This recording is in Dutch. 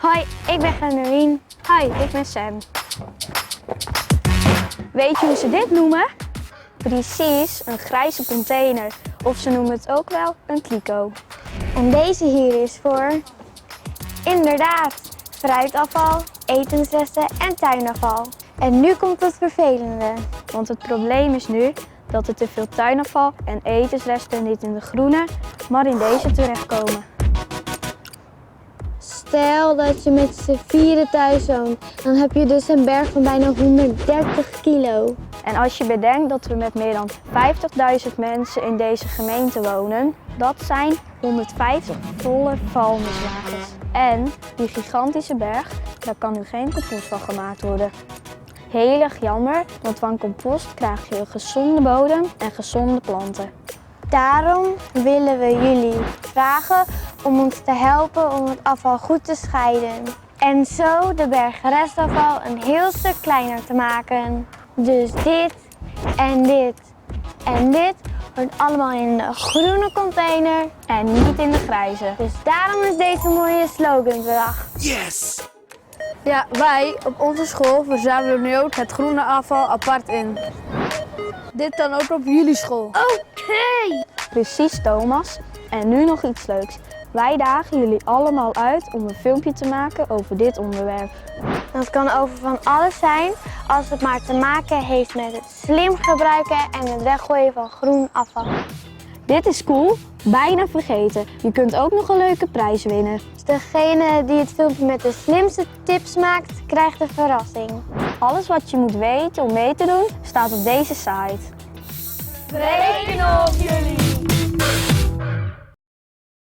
Hoi, ik ben Glenderine. Hi, ik ben Sam. Weet je hoe ze dit noemen? Precies, een grijze container. Of ze noemen het ook wel een kliko. En deze hier is voor... Inderdaad, fruitafval, etensresten en tuinafval. En nu komt het vervelende. Want het probleem is nu dat er te veel tuinafval en etensresten niet in de groene, maar in deze terechtkomen. Stel dat je met z'n vieren thuis woont, dan heb je dus een berg van bijna 130 kilo. En als je bedenkt dat we met meer dan 50.000 mensen in deze gemeente wonen, dat zijn 150 volle vuilniswagens. En die gigantische berg, daar kan nu geen compost van gemaakt worden. Heel erg jammer, want van compost krijg je een gezonde bodem en gezonde planten. Daarom willen we jullie vragen om ons te helpen om het afval goed te scheiden. En zo de berg restafval een heel stuk kleiner te maken. Dus dit en dit en dit hoort allemaal in de groene container En niet in de grijze. Dus daarom is deze mooie slogan bedacht. Yes! Ja, wij op onze school verzamelen nu ook het groene afval apart in. Dit dan ook op jullie school. Precies, Thomas. En nu nog iets leuks. Wij dagen jullie allemaal uit om een filmpje te maken over dit onderwerp. Dat kan over van alles zijn als het maar te maken heeft met het slim gebruiken en het weggooien van groen afval. Dit is cool, bijna vergeten. Je kunt ook nog een leuke prijs winnen. Dus degene die het filmpje met de slimste tips maakt, krijgt een verrassing. Alles wat je moet weten om mee te doen, staat op deze site. Rekenen op jullie!